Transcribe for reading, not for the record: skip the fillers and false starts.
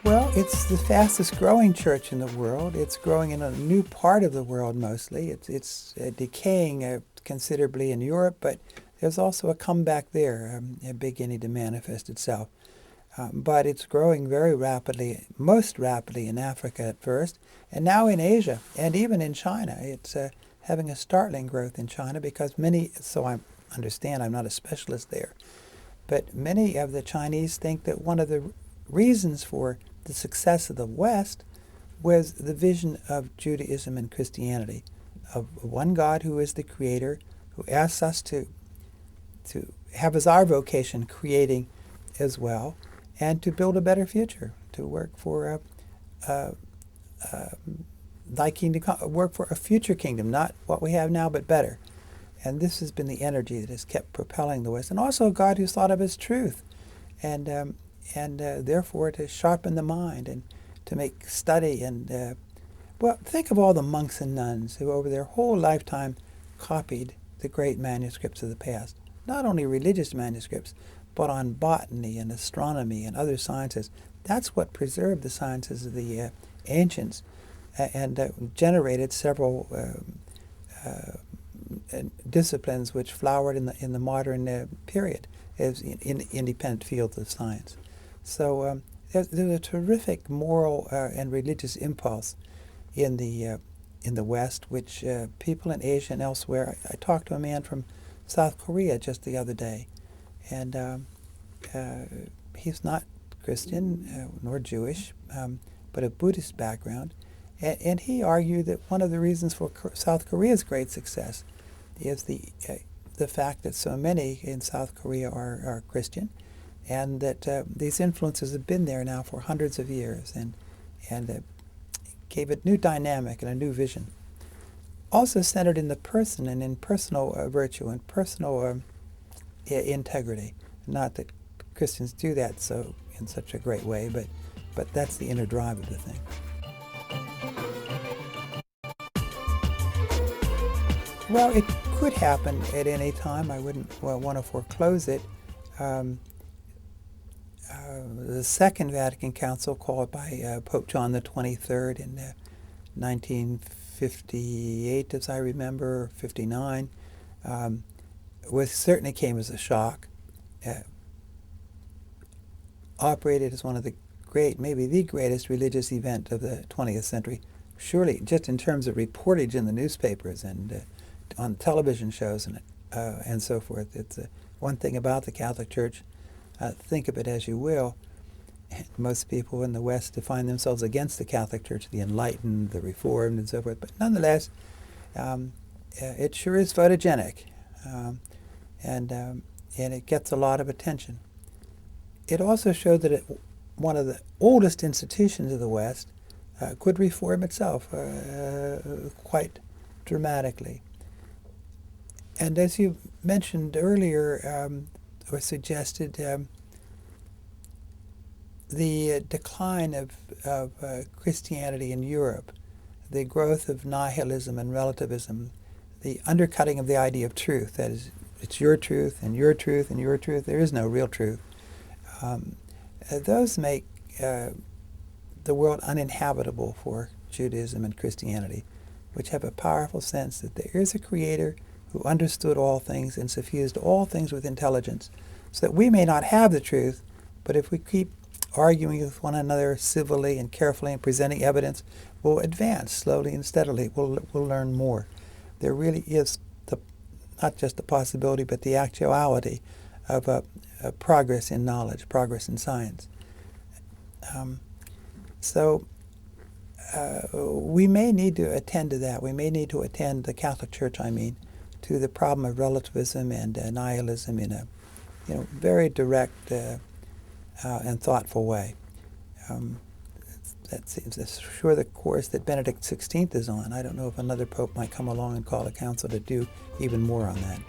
Well, it's the fastest growing church in the world. It's growing in a new part of the world mostly. It's decaying considerably in Europe, but there's also a comeback there, beginning to manifest itself. But it's growing very rapidly, most rapidly in Africa at first, and now in Asia, and even in China. It's having a startling growth in China because I understand, I'm not a specialist there, but many of the Chinese think that one of the reasons for the success of the West was the vision of Judaism and Christianity, of one God who is the creator, who asks us to have as our vocation creating as well, and to build a better future, to work for thy kingdom, work for a future kingdom, not what we have now, but better. And this has been the energy that has kept propelling the West. And also a God who's thought of as truth, and therefore to sharpen the mind and to make study. And well, think of all the monks and nuns who over their whole lifetime copied the great manuscripts of the past. Not only religious manuscripts, but on botany and astronomy and other sciences. That's what preserved the sciences of the ancients and generated several disciplines which flowered in the modern period as in independent fields of science. So there's a terrific moral and religious impulse in the West, which people in Asia and elsewhere. I talked to a man from South Korea just the other day, and he's not Christian nor Jewish, but a Buddhist background, and he argued that one of the reasons for South Korea's great success is the fact that so many in South Korea are Christian, and that these influences have been there now for hundreds of years, and gave it new dynamic and a new vision. Also centered in the person and in personal virtue and personal integrity. Not that Christians do that so in such a great way, but that's the inner drive of the thing. Well, it could happen at any time. I wouldn't want to foreclose it. The Second Vatican Council, called by Pope John the 23rd in 1958, as I remember, 59, certainly came as a shock. Operated as one of the great, maybe the greatest religious event of the 20th century. Surely, just in terms of reportage in the newspapers and on television shows and so forth. It's one thing about the Catholic Church. Think of it as you will. Most people in the West define themselves against the Catholic Church, the enlightened, the reformed, and so forth. But nonetheless, it sure is photogenic, and it gets a lot of attention. It also showed that one of the oldest institutions of the West could reform itself quite dramatically. And as you mentioned earlier, or suggested, the decline of Christianity in Europe, the growth of nihilism and relativism, the undercutting of the idea of truth, that is, it's your truth and your truth and your truth, there is no real truth. Those make the world uninhabitable for Judaism and Christianity, which have a powerful sense that there is a creator who understood all things and suffused all things with intelligence, so that we may not have the truth, but if we keep arguing with one another civilly and carefully and presenting evidence, we'll advance slowly and steadily. We'll learn more. There really is not just the possibility, but the actuality of a progress in knowledge, progress in science. So we may need to attend to that. We may need to attend, the Catholic Church, to the problem of relativism and nihilism in a very direct and thoughtful way. That seems sure the course that Benedict XVI is on. I don't know if another pope might come along and call a council to do even more on that.